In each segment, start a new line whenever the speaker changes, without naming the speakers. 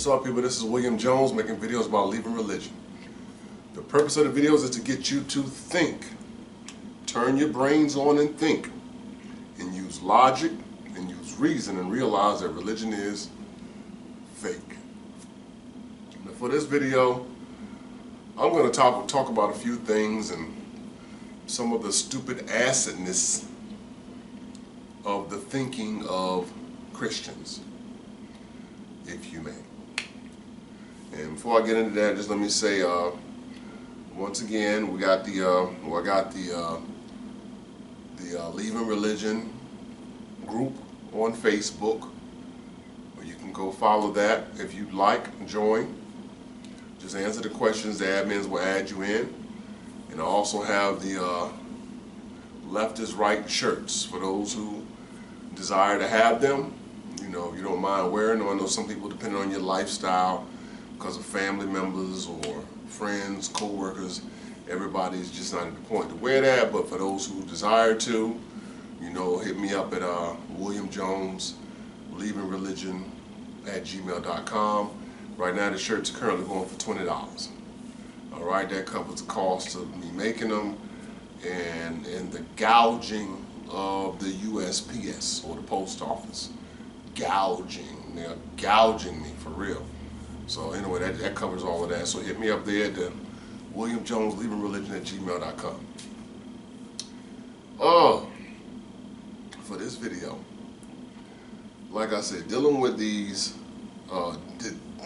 What's up, people? This is William Jones making videos about leaving religion. The purpose of the videos is to get you to think. Turn your brains on and think. And use logic and use reason and realize that religion is fake. Now for this video, I'm going to talk about a few things and some of the stupid acidness of the thinking of Christians, if you may. And before I get into that, just let me say, once again, we got I got the Leaving Religion group on Facebook, where you can go follow that if you'd like, join. Just answer the questions, the admins will add you in. And I also have the Left is Right shirts for those who desire to have them. You know, if you don't mind wearing them. I know some people, depending on your lifestyle, because of family members or friends, co-workers, everybody's just not at the point to wear that. But for those who desire to, you know, hit me up at William Jones Leaving Religion @gmail.com. Right now the shirts are currently going for $20. Alright, that covers the cost of me making them and the gouging of the USPS or the post office. Gouging. They're gouging me for real. So anyway, that covers all of that. So hit me up there at the William Jones Leaving Religion @gmail.com. For this video, like I said, dealing with these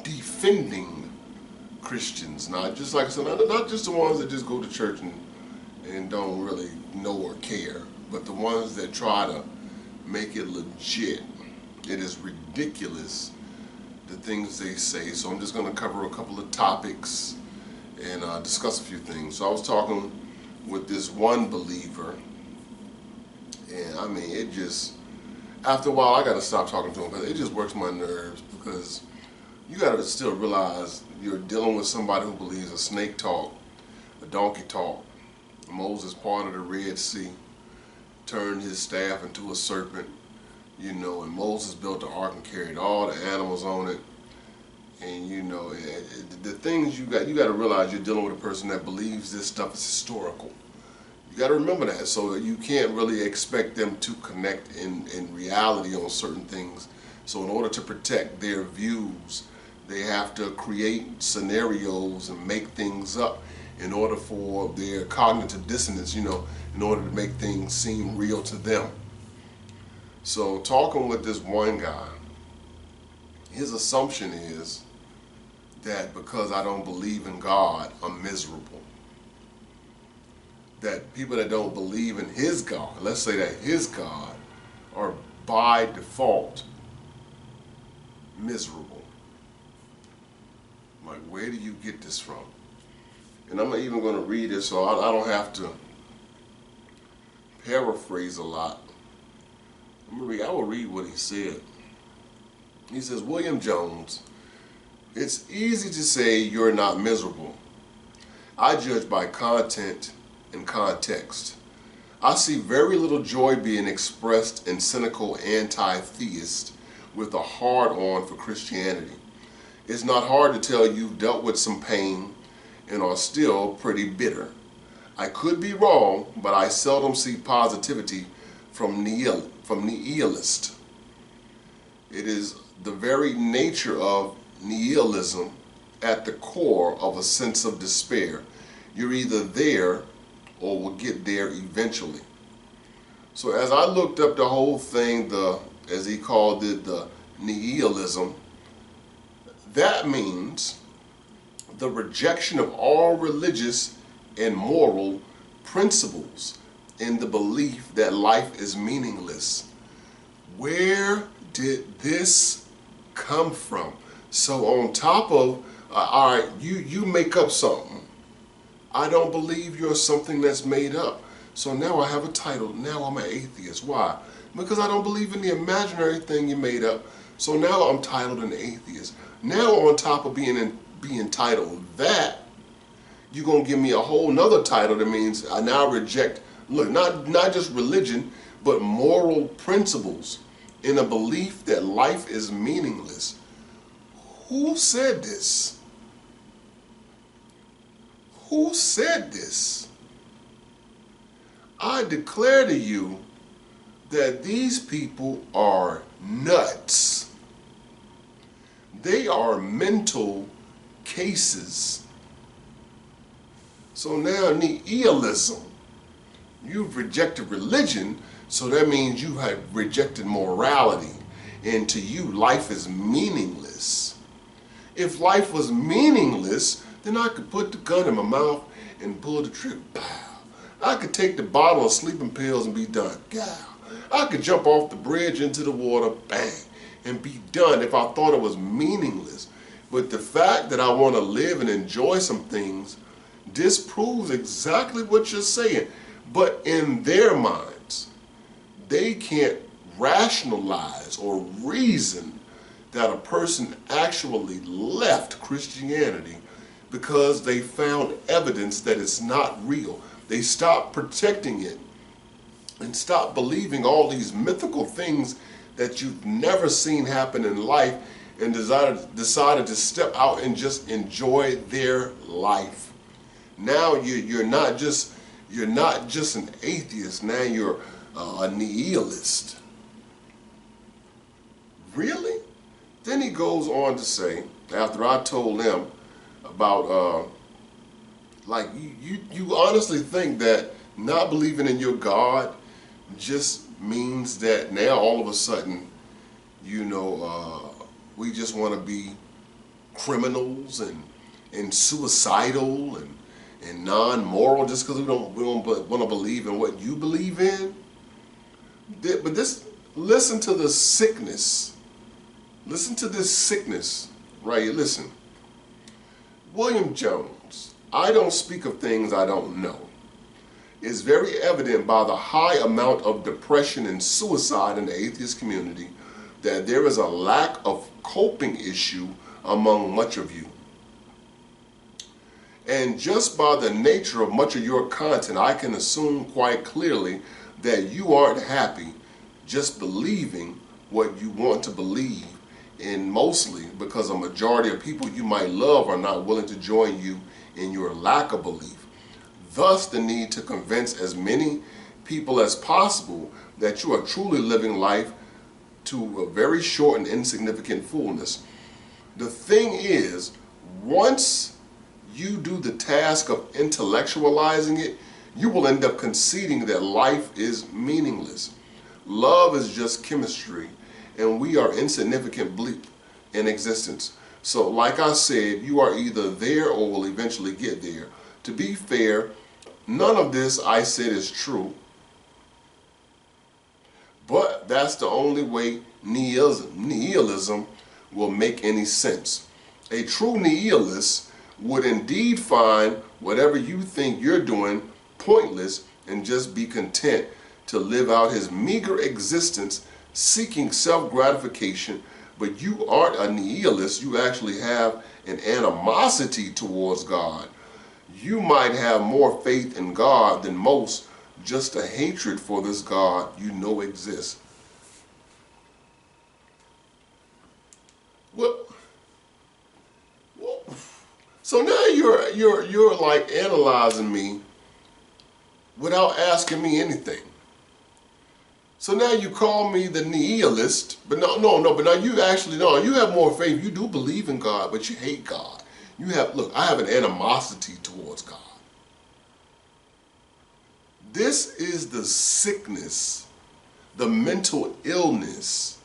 defending Christians, not just like I said, not just the ones that just go to church and don't really know or care, but the ones that try to make it legit. It is ridiculous, the things they say. So I'm just going to cover a couple of topics and discuss a few things. So I was talking with this one believer, and I mean, it just, after a while I got to stop talking to him because it just works my nerves, because you got to still realize you're dealing with somebody who believes a snake talk, a donkey talk. Moses parted the Red Sea, turned his staff into a serpent, you know, and Moses built the ark and carried all the animals on it. And you know, the things you got to realize, you're dealing with a person that believes this stuff is historical. You got to remember that, so that you can't really expect them to connect in reality on certain things. So in order to protect their views, they have to create scenarios and make things up in order for their cognitive dissonance, you know, in order to make things seem real to them. So talking with this one guy, his assumption is that because I don't believe in God, I'm miserable. That people that don't believe in his God, let's say that his God, are by default miserable. Like, where do you get this from? And I'm not even going to read it, so I don't have to paraphrase a lot. I will read what he said. He says, William Jones, it's easy to say you're not miserable. I judge by content and context. I see very little joy being expressed in cynical anti-theists with a hard-on for Christianity. It's not hard to tell you've dealt with some pain and are still pretty bitter. I could be wrong, but I seldom see positivity from nihilists. It is the very nature of nihilism at the core of a sense of despair. You're either there or will get there eventually. So as I looked up the whole thing, as he called it, the nihilism, that means the rejection of all religious and moral principles in the belief that life is meaningless. Where did this come from? So on top of, all right, you make up something. I don't believe you're something that's made up. So now I have a title. Now I'm an atheist. Why? Because I don't believe in the imaginary thing you made up. So now I'm titled an atheist. Now on top of being titled that, you're going to give me a whole nother title that means I now reject, look, not just religion, but moral principles in a belief that life is meaningless. Who said this? Who said this? I declare to you that these people are nuts. They are mental cases. So now nihilism, you've rejected religion, so that means you have rejected morality, and to you life is meaningless. If life was meaningless, then I could put the gun in my mouth and pull the trigger. Pow. I could take the bottle of sleeping pills and be done. Gow. I could jump off the bridge into the water, bang, and be done if I thought it was meaningless. But the fact that I want to live and enjoy some things disproves exactly what you're saying. But in their minds, they can't rationalize or reason that a person actually left Christianity because they found evidence that it's not real. They stopped protecting it and stopped believing all these mythical things that you've never seen happen in life, and decided to step out and just enjoy their life. Now you're not just an atheist. Now you're a nihilist. Really? Then he goes on to say, after I told them about like you honestly think that not believing in your God just means that now all of a sudden, you know, we just want to be criminals and suicidal and non-moral just because we don't want to believe in what you believe in? But this, listen to the sickness. Listen to this sickness right here. Listen. William Jones, I don't speak of things I don't know. It's very evident by the high amount of depression and suicide in the atheist community that there is a lack of coping issue among much of you. And just by the nature of much of your content, I can assume quite clearly that you aren't happy just believing what you want to believe, and mostly because a majority of people you might love are not willing to join you in your lack of belief. Thus, the need to convince as many people as possible that you are truly living life to a very short and insignificant fullness. The thing is, once you do the task of intellectualizing it, you will end up conceding that life is meaningless. Love is just chemistry, and we are insignificant bleep in existence. So like I said, you are either there or will eventually get there. To be fair, none of this I said is true, but that's the only way nihilism will make any sense. A true nihilist would indeed find whatever you think you're doing pointless and just be content to live out his meager existence seeking self-gratification. But you aren't a nihilist. You actually have an animosity towards God. You might have more faith in God than most, just a hatred for this God you know exists. Well, so now you're like analyzing me without asking me anything. So now you call me the nihilist, but but now you actually you have more faith. You do believe in God, but you hate God. You have, look, I have an animosity towards God. This is the sickness, the mental illness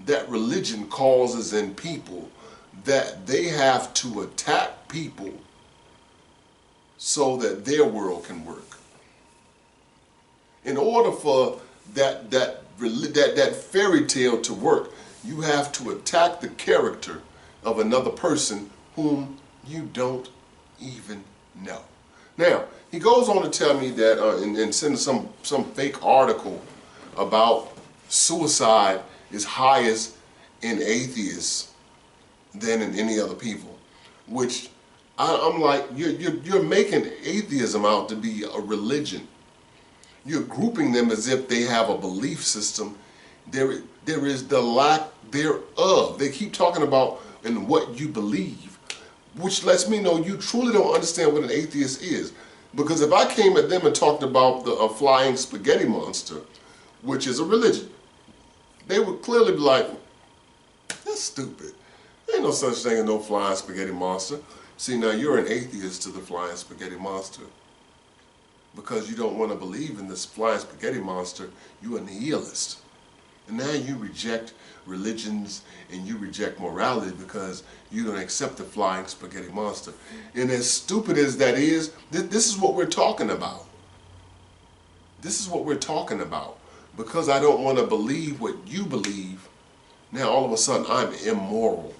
that religion causes in people, that they have to attack people so that their world can work. In order for that fairy tale to work, you have to attack the character of another person whom you don't even know. Now, he goes on to tell me that, and send some fake article about suicide is highest in atheists than in any other people, which I'm like, you're making atheism out to be a religion. You're grouping them as if they have a belief system. There is the lack thereof. They keep talking about in what you believe, which lets me know you truly don't understand what an atheist is. Because if I came at them and talked about the flying spaghetti monster, which is a religion, they would clearly be like, that's stupid. There ain't no such thing as no flying spaghetti monster. See, now you're an atheist to the flying spaghetti monster. Because you don't want to believe in this flying spaghetti monster, you're a nihilist. And now you reject religions and you reject morality because you don't accept the flying spaghetti monster. And as stupid as that is, this is what we're talking about. This is what we're talking about. Because I don't want to believe what you believe, now all of a sudden I'm immoral.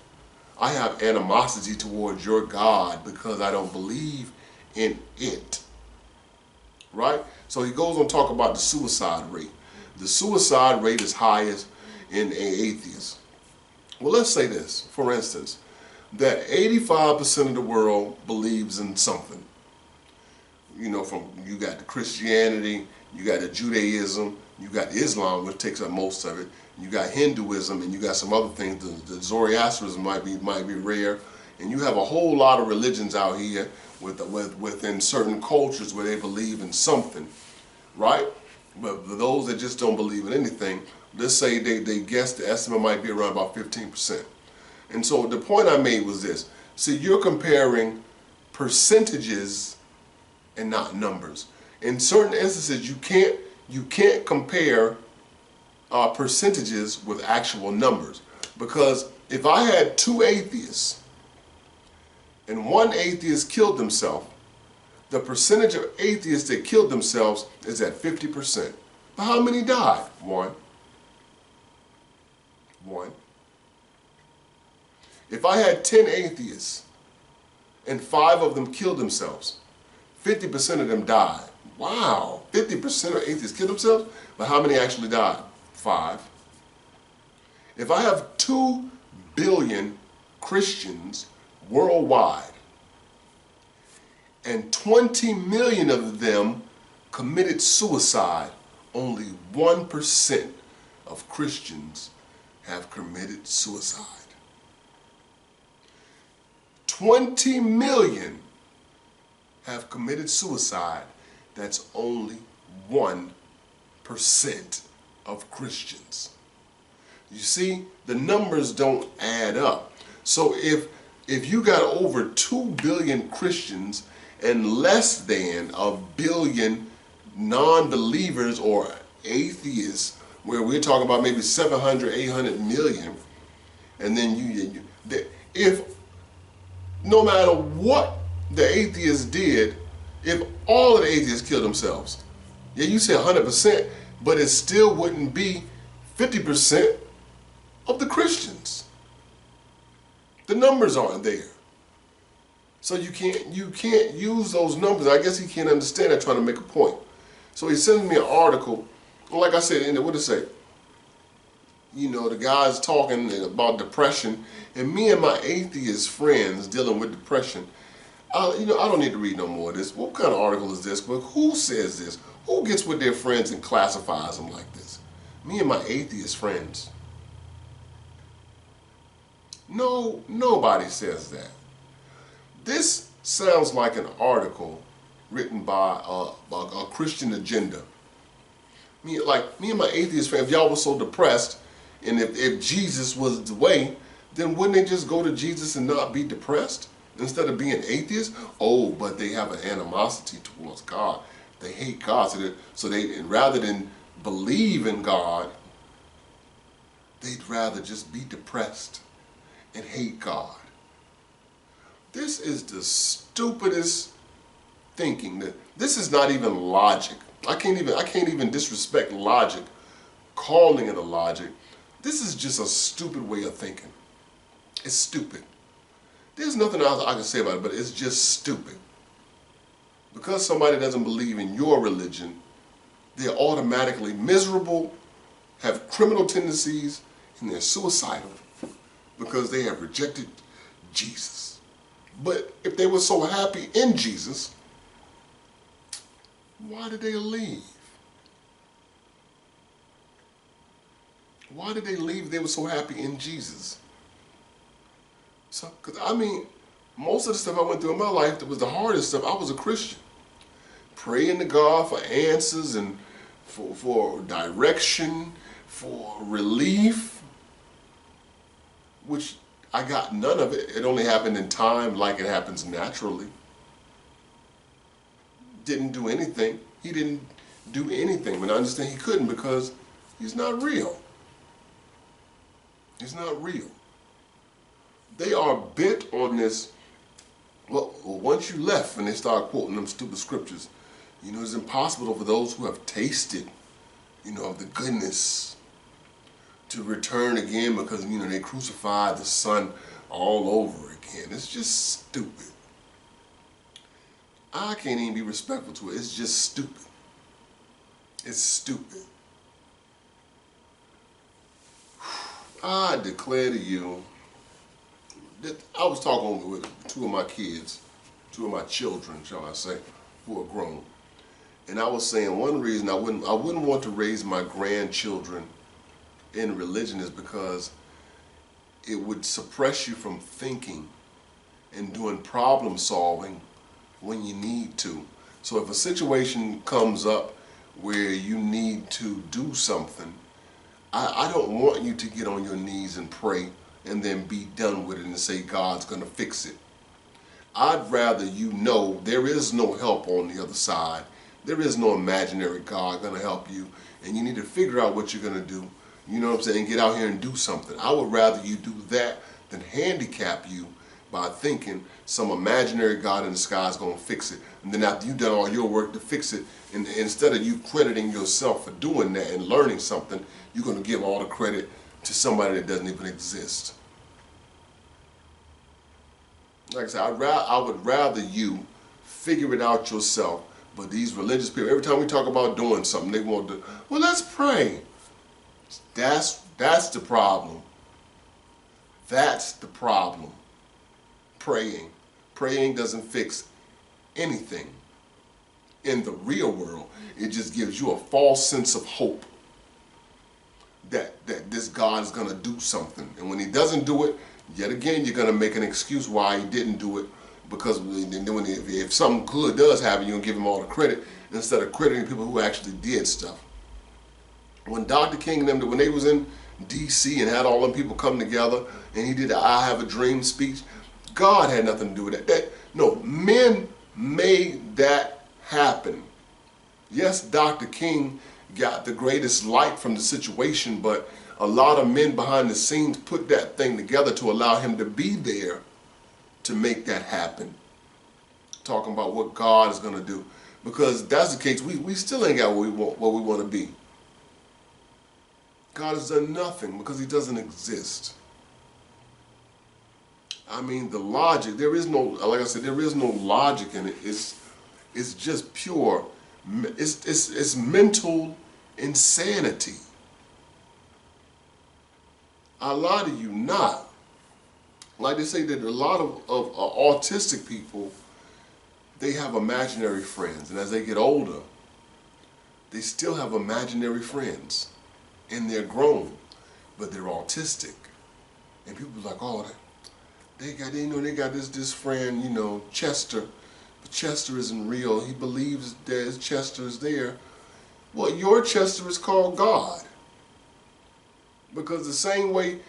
I have animosity towards your God because I don't believe in it. Right? So he goes on to talk about the suicide rate. The suicide rate is highest in atheists. Well, let's say this, for instance, that 85% of the world believes in something. You know, from you got the Christianity, you got the Judaism, you got Islam, which takes up most of it. You got Hinduism, and you got some other things. The Zoroastrianism might be rare, and you have a whole lot of religions out here within certain cultures where they believe in something, right? But those that just don't believe in anything, let's say they guess the estimate might be around about 15%. And so the point I made was this: see, you're comparing percentages and not numbers. In certain instances, you can't compare percentages with actual numbers, because if I had two atheists and one atheist killed himself, the percentage of atheists that killed themselves is at 50%. But how many died? One. If I had 10 atheists and 5 of them killed themselves, 50% of them died. Wow, 50% of atheists killed themselves, but how many actually died? 5. If I have 2 billion Christians worldwide and 20 million of them committed suicide, only 1% of Christians have committed suicide. 20 million have committed suicide. That's only 1% of Christians. You see, the numbers don't add up. So if you got over 2 billion Christians and less than a billion non-believers or atheists, where we're talking about maybe 700, 800 million, and then if no matter what the atheists did, if all of the atheists killed themselves, yeah, you say 100%, but it still wouldn't be 50% of the Christians. The numbers aren't there. So you can't use those numbers. I guess he can't understand that, trying to make a point. So he sends me an article, and like I said, what did it say? You know, the guy's talking about depression, and me and my atheist friends dealing with depression. I don't need to read no more of this. What kind of article is this? But who says this? Who gets with their friends and classifies them like this? Me and my atheist friends. No, nobody says that. This sounds like an article written by a Christian agenda. Me and my atheist friends, if y'all were so depressed, and if Jesus was the way, then wouldn't they just go to Jesus and not be depressed instead of being atheists? Oh, but they have an animosity towards God. They hate God, so they rather than believe in God, they'd rather just be depressed and hate God. This is the stupidest thinking. This is not even logic. I can't even disrespect logic, calling it a logic. This is just a stupid way of thinking. It's stupid. There's nothing else I can say about it, but it's just stupid. Because somebody doesn't believe in your religion, they're automatically miserable, have criminal tendencies, and they're suicidal because they have rejected Jesus. But if they were so happy in Jesus, why did they leave? Why did they leave if they were so happy in Jesus? Because I mean, most of the stuff I went through in my life that was the hardest stuff, I was a Christian. Praying to God for answers and for direction, for relief, which I got none of it. It only happened in time like it happens naturally. Didn't do anything. He didn't do anything. But I understand he couldn't because he's not real. He's not real. They are bent on this. Well, once you left and they start quoting them stupid scriptures, you know, it's impossible for those who have tasted, you know, of the goodness to return again because, you know, they crucified the Son all over again. It's just stupid. I can't even be respectful to it. It's just stupid. It's stupid. I declare to you that I was talking with two of my kids, two of my children, shall I say, who are grown. And I was saying one reason I wouldn't want to raise my grandchildren in religion is because it would suppress you from thinking and doing problem solving when you need to. So if a situation comes up where you need to do something, I don't want you to get on your knees and pray and then be done with it and say God's going to fix it. I'd rather you know there is no help on the other side. There is no imaginary God going to help you, and you need to figure out what you're going to do. You know what I'm saying? Get out here and do something. I would rather you do that than handicap you by thinking some imaginary God in the sky is going to fix it. And then after you've done all your work to fix it, and instead of you crediting yourself for doing that and learning something, you're going to give all the credit to somebody that doesn't even exist. Like I said, I would rather you figure it out yourself. But these religious people, every time we talk about doing something, they want to, well, let's pray. That's the problem. That's the problem. Praying. Praying doesn't fix anything in the real world. It just gives you a false sense of hope that this God is going to do something. And when he doesn't do it, yet again, you're going to make an excuse why he didn't do it. Because if something good does happen, you're going to give him all the credit instead of crediting people who actually did stuff. When Dr. King and them, when they was in D.C. and had all them people come together and he did the I Have a Dream speech, God had nothing to do with that. No, men made that happen. Yes, Dr. King got the greatest light from the situation, but a lot of men behind the scenes put that thing together to allow him to be there to make that happen. Talking about what God is going to do. Because if that's the case, we still ain't got what we want to be. God has done nothing because he doesn't exist. I mean, the logic, there is no, like I said, there is no logic in it. It's just pure, it's mental insanity. I lie to you not. Like they say that a lot of autistic people, they have imaginary friends. And as they get older, they still have imaginary friends. And they're grown, but they're autistic. And people are like, oh, they got this friend, you know, Chester. But Chester isn't real. He believes that Chester is there. Well, your Chester is called God. Because the same way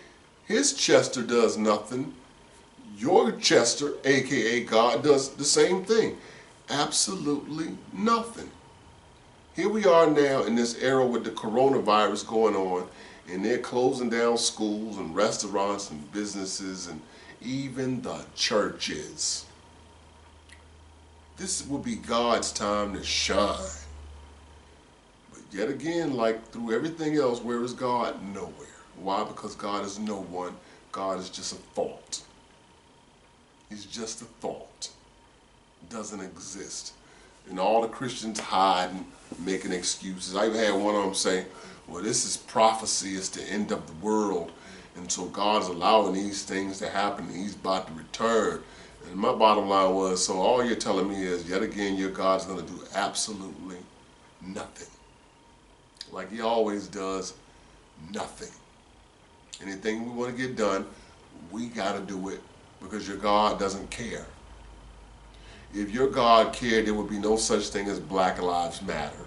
his Chester does nothing, your Chester, aka God, does the same thing. Absolutely nothing. Here we are now in this era with the coronavirus going on, and they're closing down schools and restaurants and businesses and even the churches. This will be God's time to shine. But yet again, like through everything else, where is God? Nowhere. Why? Because God is no one. God is just a thought. He's just a thought. Doesn't exist. And all the Christians hiding, making excuses. I even had one of them say, well, this is prophecy. It's the end of the world. And so God's allowing these things to happen and he's about to return. And my bottom line was, so all you're telling me is, yet again, your God's going to do absolutely nothing. Like he always does, nothing. Anything we want to get done, we got to do it because your God doesn't care. If your God cared, there would be no such thing as Black Lives Matter,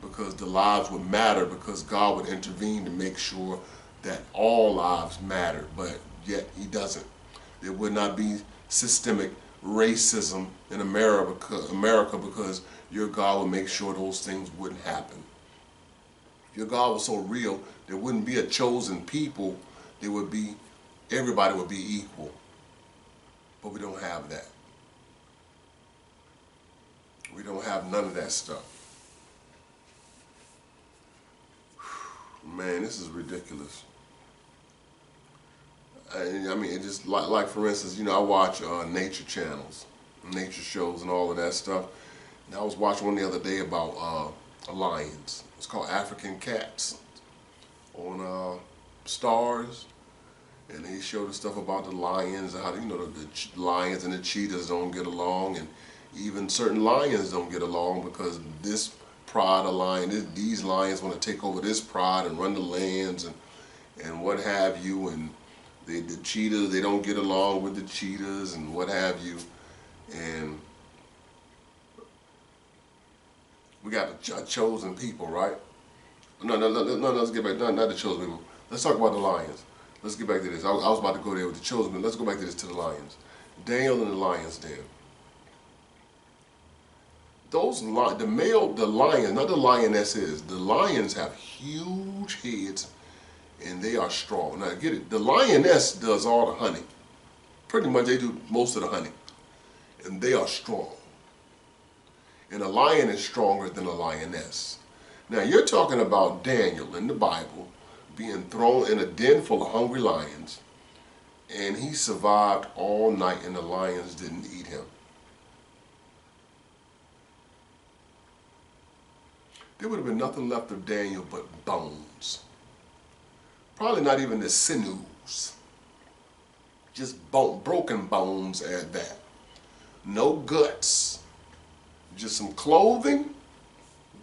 because the lives would matter, because God would intervene to make sure that all lives matter, but yet he doesn't. There would not be systemic racism in America because your God would make sure those things wouldn't happen. If your God was so real, there wouldn't be a chosen people. There would be, everybody would be equal. But we don't have that. We don't have none of that stuff. Man, this is ridiculous. I mean, it just like for instance, you know, I watch nature channels, nature shows, and all of that stuff. And I was watching one the other day about lions. It's called African Cats on Stars, and they showed the stuff about the lions, how you know the lions and the cheetahs don't get along, and even certain lions don't get along because this pride of lion, these lions want to take over this pride and run the lands and what have you, and the cheetahs, they don't get along with the cheetahs and what have you. And we got a chosen people, right? No, let's get back, not the chosen people. Let's talk about the lions. Let's get back to this. I was about to go there with the chosen, but let's go back to this, to the lions. Daniel and the lion's den. Those the lions, not the lionesses, the lions have huge heads and they are strong. Now get it, the lioness does all the hunting. Pretty much they do most of the hunting. And they are strong. And a lion is stronger than a lioness. Now you're talking about Daniel in the Bible being thrown in a den full of hungry lions, and he survived all night and the lions didn't eat him. There would have been nothing left of Daniel but bones. Probably not even the sinews. Just broken bones at that. No guts. Just some clothing,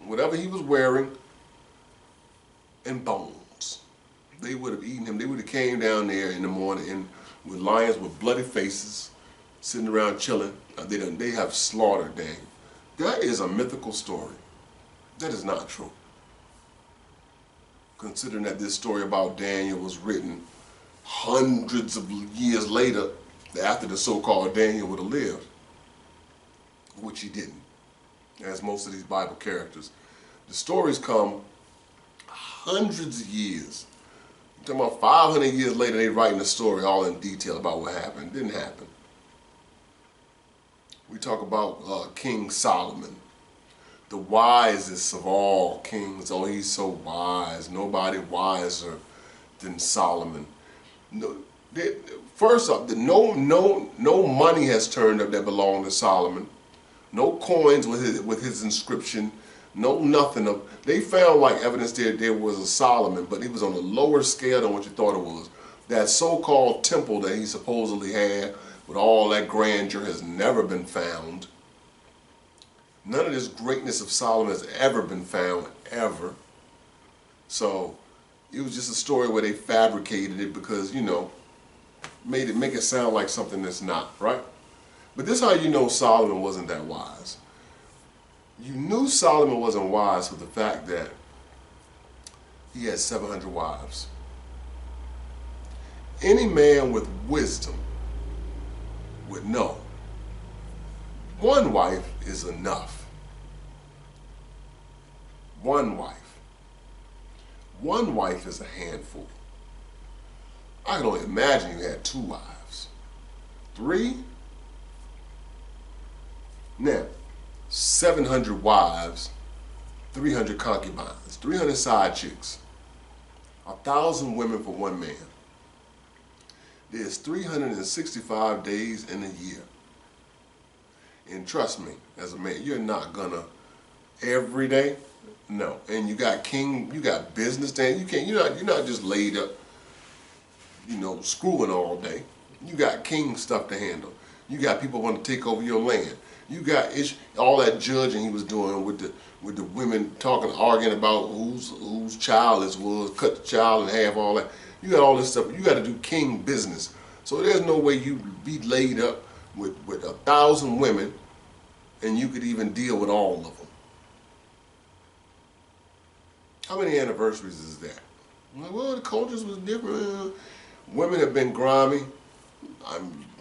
whatever he was wearing, and bones. They would have eaten him. They would have came down there in the morning and with lions with bloody faces, sitting around chilling. They have slaughtered Daniel. That is a mythical story. That is not true. Considering that this story about Daniel was written hundreds of years later, after the so-called Daniel would have lived, which he didn't, as most of these Bible characters. The stories come hundreds of years. I'm talking about 500 years later, they writing the story all in detail about what happened. It didn't happen. We talk about King Solomon, the wisest of all kings. Oh, he's so wise. Nobody wiser than Solomon. No, first up, no money has turned up that belonged to Solomon. No coins with his inscription. No nothing of. They found like evidence there was a Solomon, but he was on a lower scale than what you thought it was. That so-called temple that he supposedly had with all that grandeur has never been found. None of this greatness of Solomon has ever been found, ever. So it was just a story where they fabricated it because, you know, make it sound like something that's not, right? But this is how you know Solomon wasn't that wise. You knew Solomon wasn't wise with the fact that he had 700 wives. Any man with wisdom would know one wife is enough. One wife. One wife is a handful. I can only imagine you had 2 wives. 3? Now, 700 wives, 300 concubines, 300 side chicks, 1,000 women for one man. There's 365 days in a year. And trust me, as a man, you're not gonna every day. No. And you got business day. You're not just laid up, you know, screwing all day. You got king stuff to handle. You got people want to take over your land. You got all that judging he was doing with the women talking, arguing about whose child this was, cut the child in half, all that. You got all this stuff. You got to do king business. So there's no way you be laid up with 1,000 women and you could even deal with all of them. How many anniversaries is that? Like, well, the cultures was different. Women have been grimy.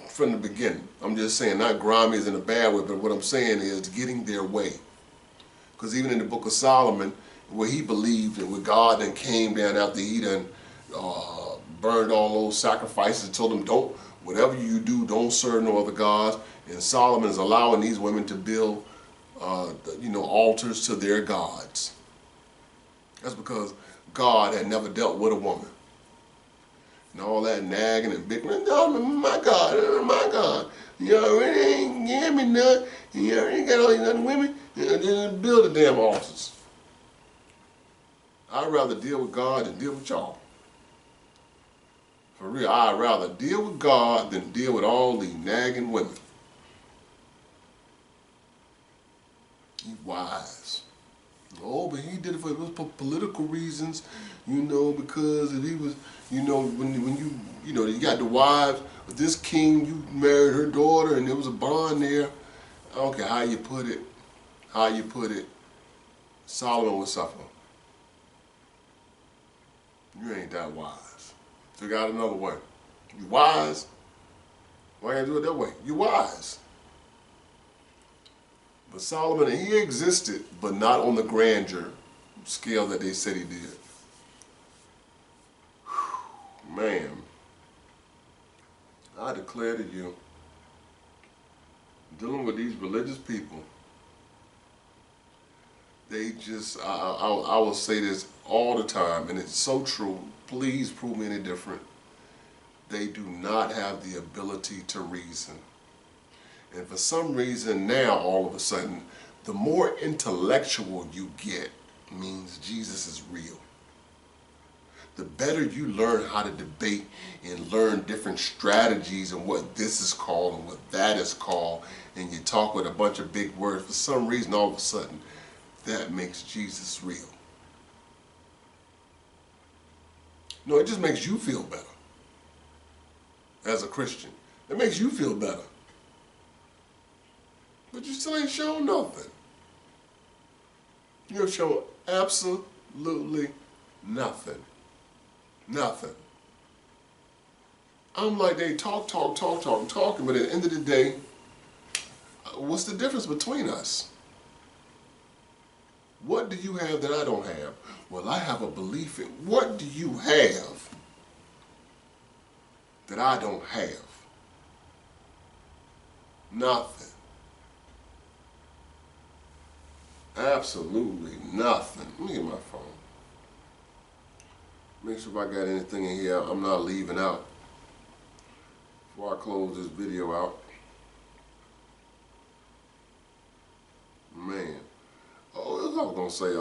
From the beginning. I'm just saying, not grimy is in a bad way, but what I'm saying is getting their way. Because even in the book of Solomon, where he believed and where God then came down after he done burned all those sacrifices and told them, don't, whatever you do, don't serve no other gods. And Solomon is allowing these women to build, altars to their gods. That's because God had never dealt with a woman. And all that nagging and bickering, no, my God, you already ain't gave me none, and you already got all these other women, and then build the damn altars. I'd rather deal with God than deal with y'all. For real, I'd rather deal with God than deal with all these nagging women. He's wise. Oh, but he did it for political reasons, because if he was, when you got the wives of this king, you married her daughter and there was a bond there. I don't care how you put it, Solomon was suffering. You ain't that wise. Figure out another way. You wise? Why can't you do it that way? You wise. But Solomon, he existed, but not on the grandeur scale that they said he did. Whew, man, I declare to you, dealing with these religious people, they just, I will say this all the time, and it's so true, please prove me any different. They do not have the ability to reason. And for some reason now, all of a sudden, the more intellectual you get means Jesus is real. The better you learn how to debate and learn different strategies and what this is called and what that is called, and you talk with a bunch of big words, for some reason, all of a sudden, that makes Jesus real. No, it just makes you feel better as a Christian. It makes you feel better. But you still ain't shown nothing. You have shown absolutely nothing. Nothing. I'm like, they talking, but at the end of the day, what's the difference between us? What do you have that I don't have? Well, I have a belief in. What do you have that I don't have? Nothing. Absolutely nothing. Let me get my phone. Make sure if I got anything in here I'm not leaving out before I close this video out. Man. Oh, I was gonna say,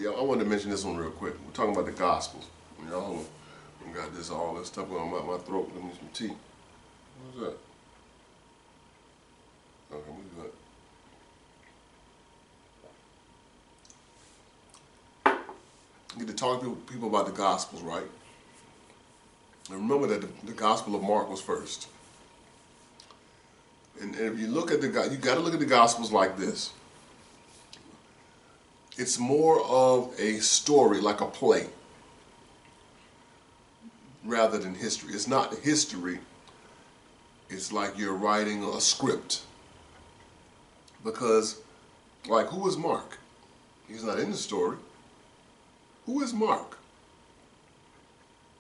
yeah, I wanted to mention this one real quick. We're talking about the Gospels. Y'all got all this stuff going on my throat. Give me some tea. What's that? Okay, we good. Get to talk to people about the Gospels, right? And remember that the Gospel of Mark was first. And if you look at you got to look at the Gospels like this. It's more of a story, like a play, rather than history. It's not history. It's like you're writing a script. Because, like, who is Mark? He's not in the story. Who is Mark?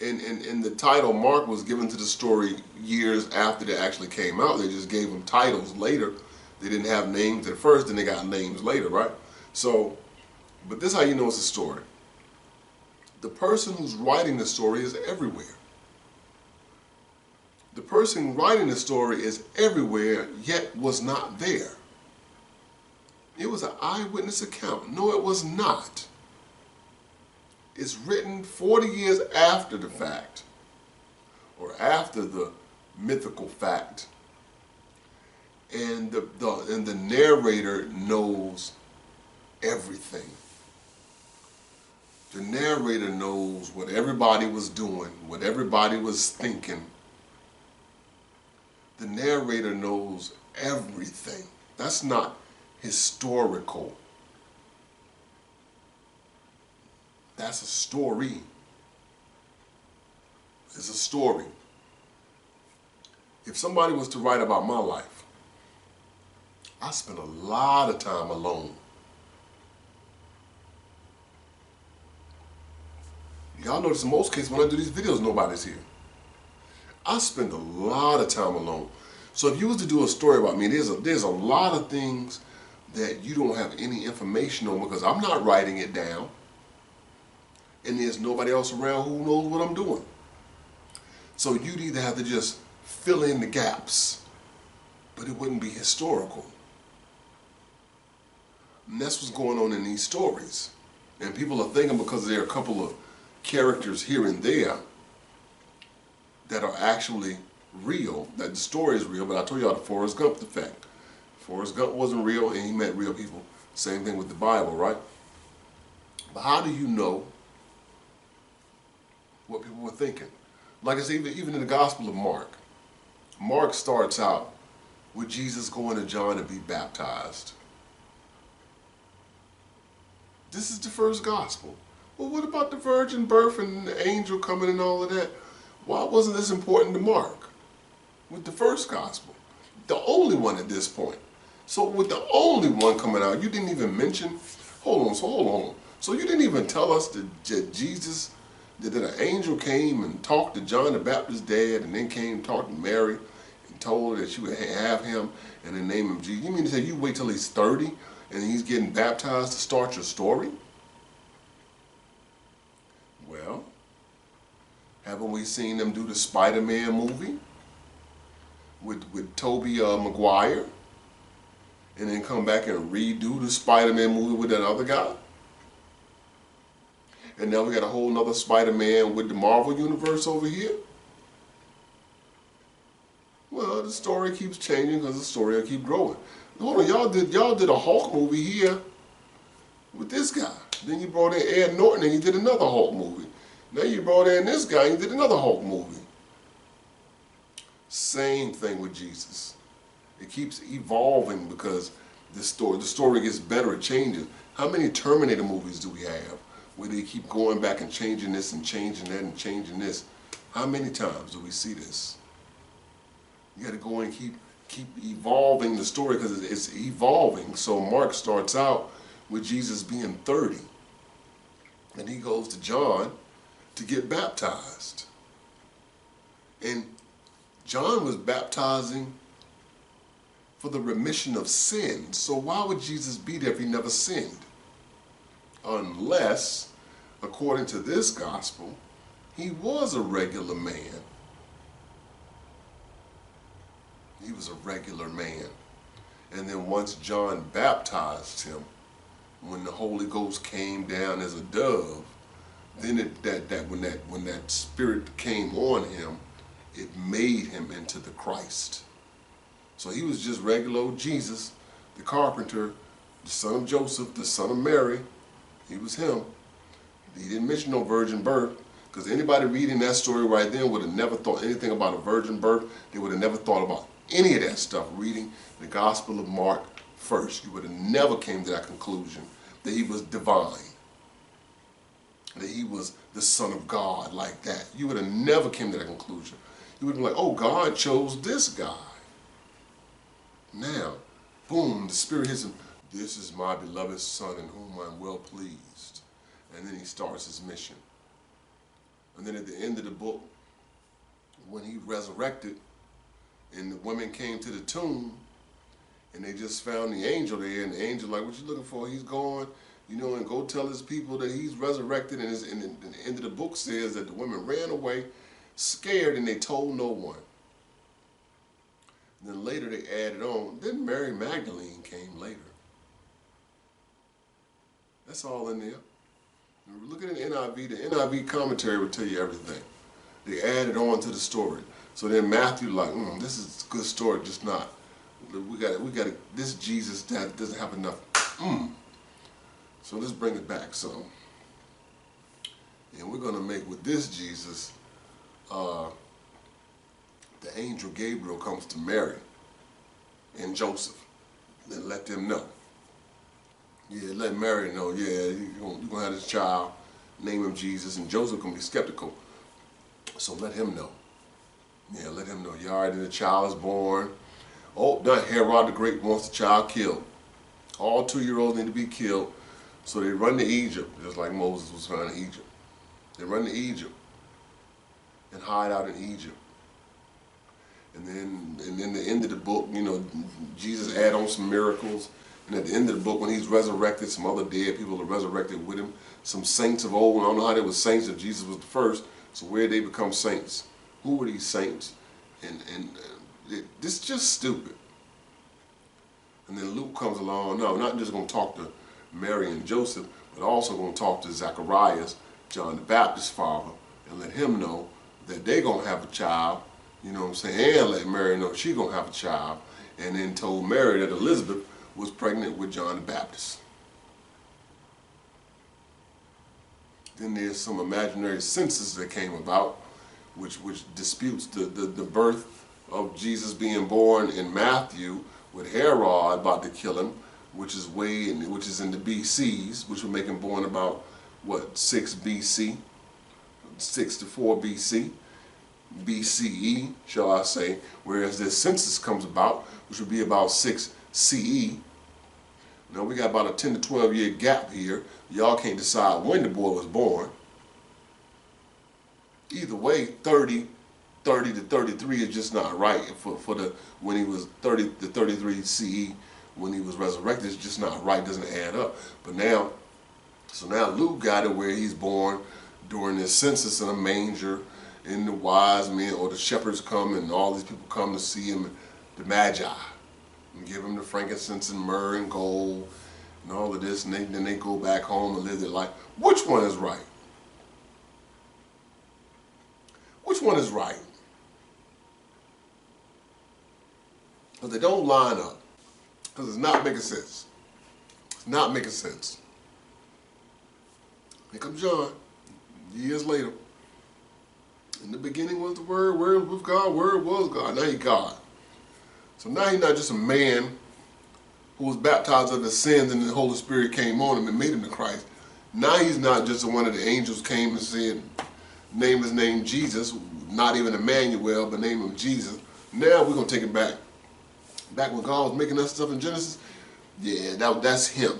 In the title, Mark was given to the story years after they actually came out. They just gave them titles later. They didn't have names at first, then they got names later, right? So, but this is how you know it's a story. The person who's writing the story is everywhere. The person writing the story is everywhere, yet was not there. It was an eyewitness account. No, it was not. It's written 40 years after the fact, or after the mythical fact, and the narrator knows everything. The narrator narrator knows what everybody was doing, what everybody was thinking. The narrator knows everything. That's not historical. That's a story. It's a story. If somebody was to write about my life, I spend a lot of time alone. Y'all notice in most cases when I do these videos, nobody's here. I spend a lot of time alone. So if you was to do a story about me, there's a lot of things that you don't have any information on because I'm not writing it down. And there's nobody else around who knows what I'm doing. So you'd either have to just fill in the gaps, but it wouldn't be historical. And that's what's going on in these stories. And people are thinking because there are a couple of characters here and there that are actually real, that the story is real, but I told y'all the Forrest Gump effect. Forrest Gump wasn't real and he met real people. Same thing with the Bible, right? But how do you know what people were thinking? Like I said, even in the Gospel of Mark, Mark starts out with Jesus going to John to be baptized. This is the first gospel. Well, what about the virgin birth and the angel coming and all of that? Why wasn't this important to Mark with the first gospel? The only one at this point. So with the only one coming out, you didn't even mention, hold on. So you didn't even tell us that Jesus, that an angel came and talked to John the Baptist's dad and then came and talked to Mary and told her that she would have him and then name him Jesus. You mean to say you wait till he's 30 and he's getting baptized to start your story? Well, haven't we seen them do the Spider-Man movie with Tobey Maguire and then come back and redo the Spider-Man movie with that other guy? And now we got a whole nother Spider-Man with the Marvel Universe over here? Well, the story keeps changing because the story will keep growing. Hold on, y'all did a Hulk movie here with this guy. Then you brought in Ed Norton and you did another Hulk movie. Now you brought in this guy and you did another Hulk movie. Same thing with Jesus. It keeps evolving because the story gets better, it changes. How many Terminator movies do we have where they keep going back and changing this and changing that and changing this? How many times do we see this? You got to go and keep evolving the story because it's evolving. So Mark starts out with Jesus being 30. And he goes to John to get baptized. And John was baptizing for the remission of sins. So why would Jesus be there if he never sinned? Unless, according to this gospel, he was a regular man. He was a regular man. And then once John baptized him, when the Holy Ghost came down as a dove, then when that spirit came on him, it made him into the Christ. So he was just regular old Jesus, the carpenter, the son of Joseph, the son of Mary. He was him. He didn't mention no virgin birth, because anybody reading that story right then would have never thought anything about a virgin birth. They would have never thought about any of that stuff reading the Gospel of Mark first. You would have never came to that conclusion that he was divine, that he was the Son of God like that. You would have never came to that conclusion. You would have been like, oh, God chose this guy. Now, boom, the Spirit hits him. This is my beloved Son in whom I'm well pleased. And then he starts his mission. And then at the end of the book, when he resurrected and the women came to the tomb and they just found the angel there, and the angel like, what you looking for? He's gone, you know, and go tell his people that he's resurrected. And the end of the book says that the women ran away scared and they told no one. And then later they added on, then Mary Magdalene came later. That's all in there. Look at the NIV. The NIV commentary will tell you everything. They added on to the story. So then Matthew like, this is a good story, just not. We got this Jesus that doesn't have enough. So let's bring it back. So And we're going to make with this Jesus, the angel Gabriel comes to Mary and Joseph and let them know. Yeah, let Mary know, yeah, you're going to have this child, name him Jesus, and Joseph going to be skeptical. So let him know. Yeah, let him know. You already, the child is born. Oh, now Herod the Great wants the child killed. All 2-year-olds need to be killed. So they run to Egypt, just like Moses was found in Egypt. They run to Egypt and hide out in Egypt. And then the end of the book, you know, Jesus add on some miracles. And at the end of the book, when he's resurrected, some other dead people are resurrected with him. Some saints of old. I don't know how they were saints if Jesus was the first. So where did they become saints? Who were these saints? This is just stupid. And then Luke comes along. No, not just going to talk to Mary and Joseph, but also going to talk to Zacharias, John the Baptist's father, and let him know that they're going to have a child. You know what I'm saying? And let Mary know she's going to have a child. And then told Mary that Elizabeth was pregnant with John the Baptist. Then there's some imaginary census that came about, which disputes the birth of Jesus being born in Matthew, with Herod about to kill him, which is in the BCs, which would make him born about what, 6 BC, 6 to 4 BC, BCE, shall I say? Whereas this census comes about, which would be about 6 CE. Now we got about a 10 to 12 year gap here. Y'all can't decide when the boy was born. Either way, 30 to 33 is just not right for the when he was 30 to 33 CE when he was resurrected. It's just not right. Doesn't add up. But now, so now Luke got it where he's born during this census in a manger, and the wise men or the shepherds come and all these people come to see him, the Magi, and give him the frankincense and myrrh and gold and all of this, and then they go back home and live their life. Which one is right? Which one is right? Because they don't line up. Because it's not making sense. It's not making sense. Here comes John, years later. In the beginning was the Word, Word was God, Word was God. Now he's God. So now he's not just a man who was baptized of his sins and the Holy Spirit came on him and made him to Christ. Now he's not just one of the angels came and said, name his name Jesus, not even Emmanuel, but name him Jesus. Now we're going to take it back. Back when God was making that stuff in Genesis, yeah, that's him.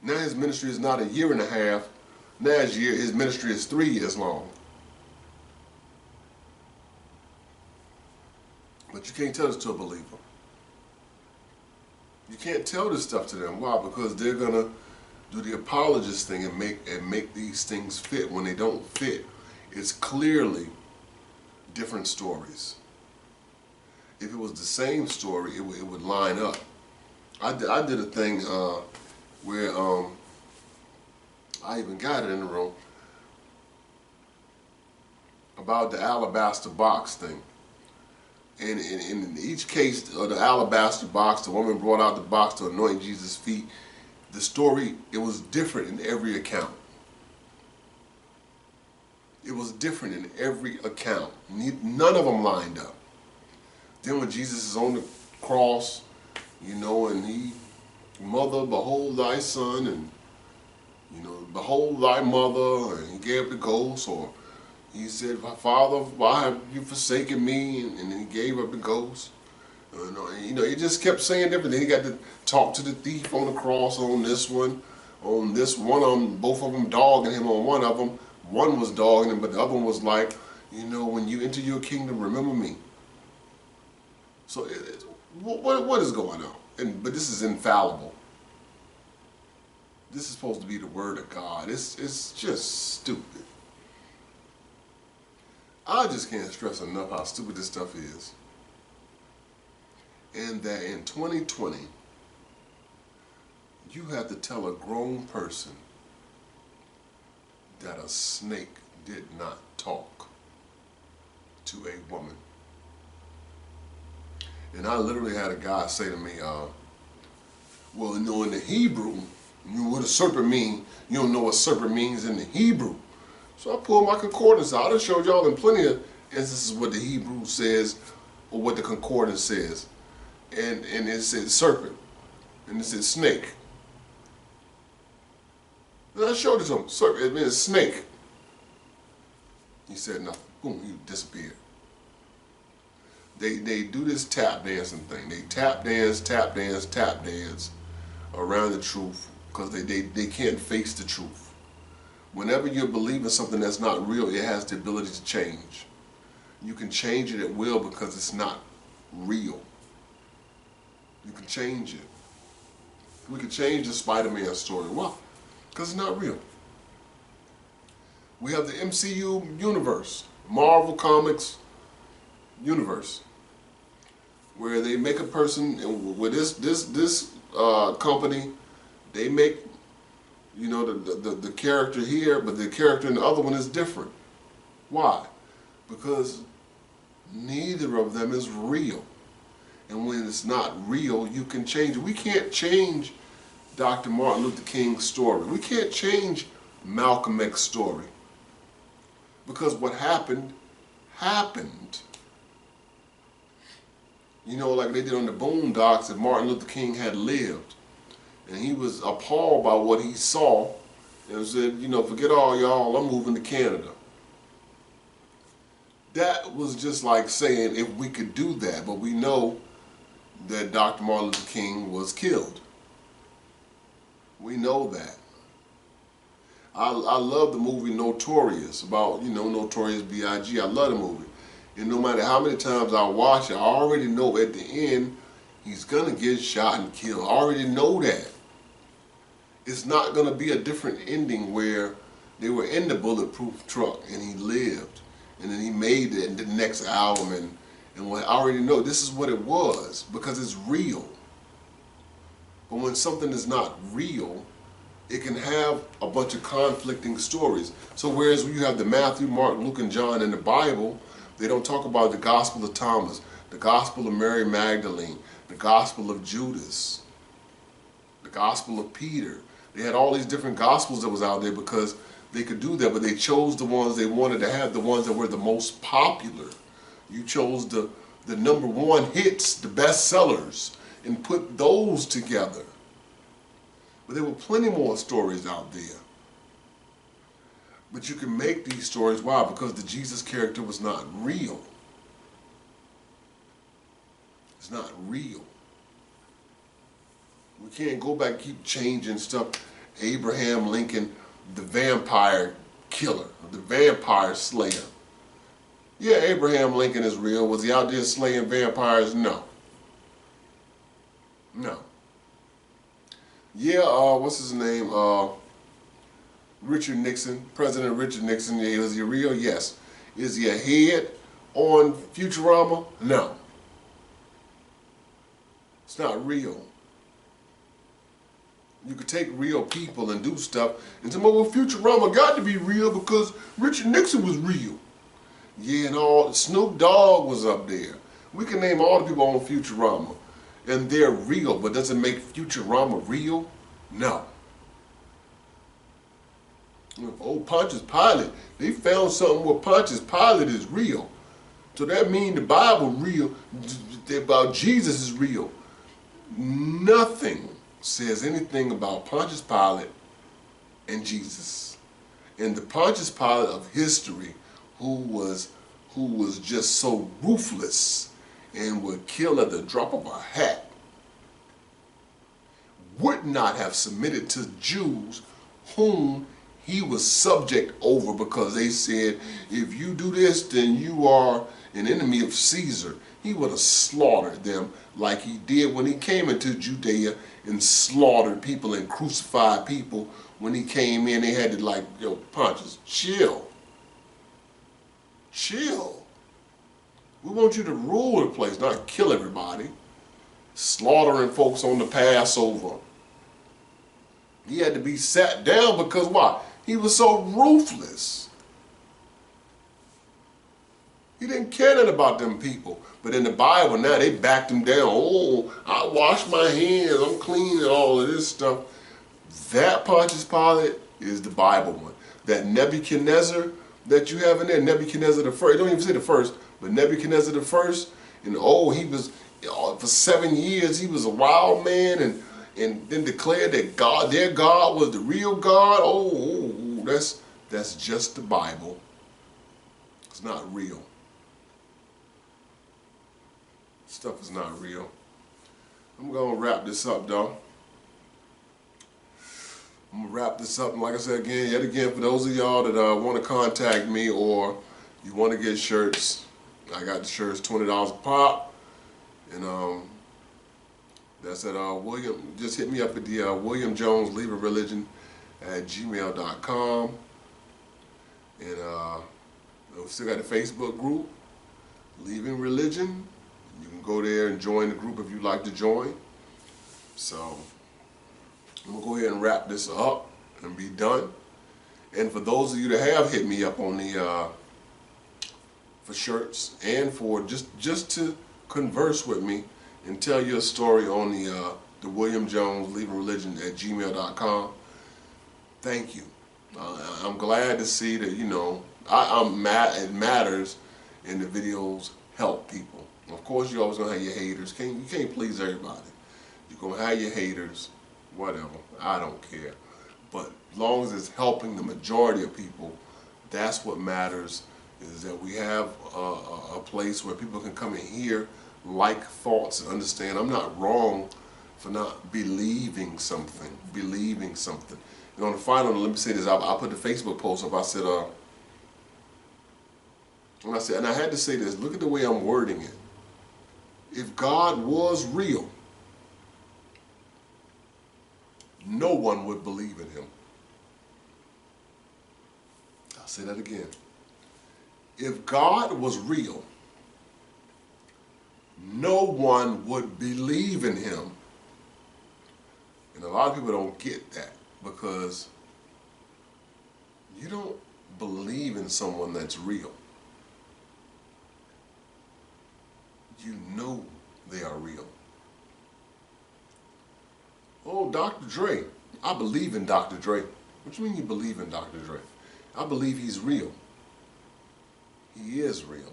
Now his ministry is not a year and a half. Now his ministry is 3 years long. But you can't tell this to a believer. You can't tell this stuff to them. Why? Because they're gonna do the apologist thing and make these things fit. When they don't fit, it's clearly different stories. If it was the same story, it would line up. I did a thing where I even got it in the room about the alabaster box thing. And in each case of the alabaster box, the woman brought out the box to anoint Jesus' feet. The story, it was different in every account. It was different in every account. None of them lined up. Then when Jesus is on the cross, you know, and he, mother, behold thy son, and, you know, behold thy mother, and he gave the ghost, or he said, Father, why have you forsaken me? And then he gave up the ghost. You know, he just kept saying different. Then he got to talk to the thief on the cross on this one, both of them dogging him on one of them. One was dogging him, but the other one was like, you know, when you enter your kingdom, remember me. So what is going on? But this is infallible. This is supposed to be the word of God. It's just stupid. I just can't stress enough how stupid this stuff is. And that in 2020, you have to tell a grown person that a snake did not talk to a woman. And I literally had a guy say to me, well, you know, in the Hebrew, What a serpent mean? You don't know what serpent means in the Hebrew. So I pulled my concordance out. I showed y'all in plenty of instances what the Hebrew says or what the concordance says. And it said serpent. And it said snake. Then I showed it to him. Serpent, it means snake. He said nothing. Boom, he disappeared. They do this tap dancing thing. They tap dance around the truth because they can't face the truth. Whenever you're believing something that's not real, it has the ability to change. You can change it at will because it's not real. You can change it. We can change the Spider-Man story. Why? Because it's not real. We have the MCU universe, Marvel Comics universe, where they make a person, and with this company, they make, you know, the character here, but the character in the other one is different. Why? Because neither of them is real. And when it's not real, you can change it. We can't change Dr. Martin Luther King's story. We can't change Malcolm X's story. Because what happened, happened. You know, like they did on the Boondocks, if Martin Luther King had lived, and he was appalled by what he saw, and said, you know, forget all y'all, I'm moving to Canada. That was just like saying if we could do that, but we know that Dr. Martin Luther King was killed. We know that. I love the movie Notorious, about, you know, Notorious B.I.G. I love the movie. And no matter how many times I watch it, I already know at the end he's going to get shot and killed. I already know that. It's not going to be a different ending where they were in the bulletproof truck and he lived. And then he made it in the next album. And what I already know, this is what it was because it's real. But when something is not real, it can have a bunch of conflicting stories. So whereas you have the Matthew, Mark, Luke, and John in the Bible, they don't talk about the Gospel of Thomas, the Gospel of Mary Magdalene, the Gospel of Judas, the Gospel of Peter. They had all these different Gospels that was out there because they could do that, but they chose the ones they wanted to have, the ones that were the most popular. You chose the #1 hits, the best sellers, and put those together. But there were plenty more stories out there. But you can make these stories, why? Because the Jesus character was not real. It's not real. We can't go back and keep changing stuff. Abraham Lincoln, the vampire killer, the vampire slayer. Yeah, Abraham Lincoln is real. Was he out there slaying vampires? No. No. Yeah, what's his name? Richard Nixon, President Richard Nixon. Yeah, was he real? Yes. Is he a head on Futurama? No. It's not real. You could take real people and do stuff and say, well, Futurama got to be real because Richard Nixon was real. Yeah, and all Snoop Dogg was up there. We can name all the people on Futurama, and they're real, but does it make Futurama real? No. Oh, Pontius Pilate, they found something where Pontius Pilate is real. So that means the Bible real, about Jesus is real. Nothing says anything about Pontius Pilate and Jesus. And the Pontius Pilate of history, who was just so ruthless and would kill at the drop of a hat, would not have submitted to Jews whom he was subject over, because they said, if you do this, then you are an enemy of Caesar. He would have slaughtered them like he did when he came into Judea and slaughtered people and crucified people. When he came in, they had to like, yo, Pontius, chill. Chill. We want you to rule the place, not kill everybody. Slaughtering folks on the Passover. He had to be sat down because why? He was so ruthless. He didn't care nothing about them people. But in the Bible now, they backed him down. Oh, I wash my hands, I'm clean and all of this stuff. That Pontius Pilate is the Bible one. That Nebuchadnezzar that you have in there, Nebuchadnezzar the first, don't even say the first, but Nebuchadnezzar the first, and he was, for 7 years, he was a wild man, and then declared that God, their God was the real God. That's just the Bible. It's not real. Stuff is not real. I'm going to wrap this up, though. I'm going to wrap this up, and like I said yet again, for those of y'all that want to contact me or you want to get shirts, I got the shirts, $20 a pop, and that's at William, just hit me up at the William Jones Leave a Religion at gmail.com, and we still got the Facebook group, Leaving Religion. You can go there and join the group if you'd like to join. So I'm going to go ahead and wrap this up and be done. And for those of you that have hit me up on the for shirts and for just to converse with me and tell you a story on the William Jones Leaving Religion at gmail.com, thank you. I'm glad to see that, you know, it matters and the videos help people. Of course, you're always going to have your haters. You can't please everybody. You're going to have your haters. Whatever, I don't care. But as long as it's helping the majority of people, that's what matters, is that we have a place where people can come and hear like thoughts and understand I'm not wrong for not believing something. And on the final, let me say this, I put the Facebook post up, I said, and I had to say this, look at the way I'm wording it. If God was real, no one would believe in him. I'll say that again. If God was real, no one would believe in him. And a lot of people don't get that because you don't believe in someone that's real. You know they are real. Oh, Dr. Dre. I believe in Dr. Dre. What do you mean you believe in Dr. Dre? I believe he's real. He is real.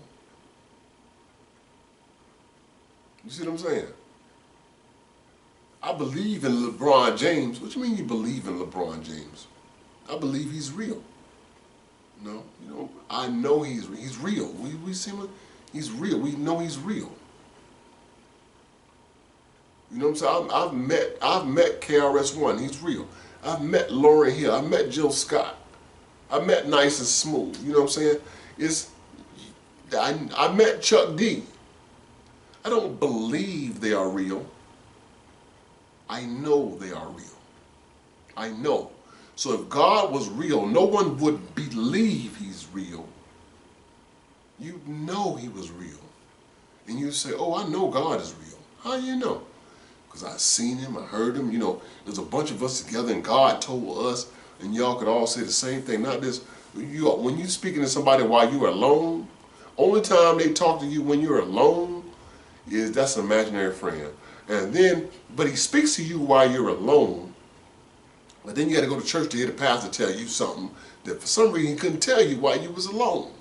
You see what I'm saying? I believe in LeBron James. What do you mean you believe in LeBron James? I believe he's real. No, you know, I know he's real. We see him, he's real. We know he's real. You know what I'm saying? I've met KRS-One. He's real. I've met Lauryn Hill. I've met Jill Scott. I met Nice and Smooth. You know what I'm saying? I met Chuck D. I don't believe they are real. I know they are real. I know. So if God was real, no one would believe he's real. You know he was real. And you say, oh, I know God is real. How do you know? Because I seen him, I heard him, you know, there's a bunch of us together and God told us, and y'all could all say the same thing. Not this, when you speaking to somebody while you're alone, only time they talk to you when you're alone is that's an imaginary friend. And then, but he speaks to you while you're alone, but then you got to go to church to hear the pastor tell you something that for some reason he couldn't tell you while you was alone.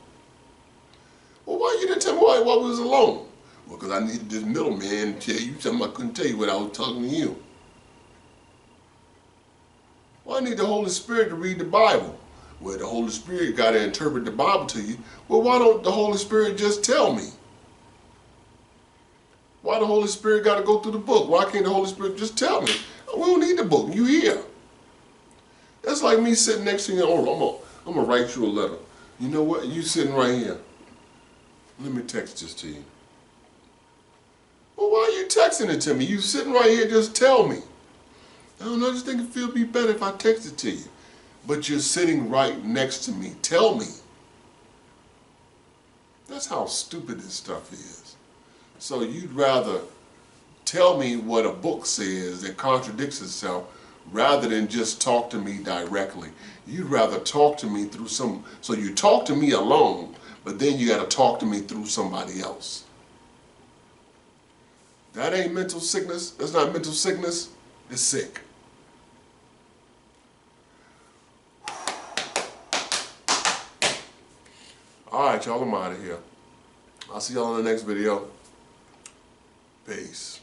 Well, why you didn't tell me while we was alone? Well, because I needed this middleman to tell you something I couldn't tell you when I was talking to you. Well, I need the Holy Spirit to read the Bible. Well, the Holy Spirit got to interpret the Bible to you. Well, why don't the Holy Spirit just tell me? Why the Holy Spirit got to go through the book? Why can't the Holy Spirit just tell me? We don't need the book. You here. That's like me sitting next to you. Oh, I'm going to write you a letter. You know what? You sitting right here. Let me text this to you. Well, why are you texting it to me? You sitting right here, just tell me. I don't know, I just think it would be better if I text it to you. But you're sitting right next to me. Tell me. That's how stupid this stuff is. So you'd rather tell me what a book says that contradicts itself rather than just talk to me directly. You'd rather talk to me through so you talk to me alone, but then you got to talk to me through somebody else. That ain't mental sickness. That's not mental sickness. It's sick. Alright, y'all, I'm out of here. I'll see y'all in the next video. Peace.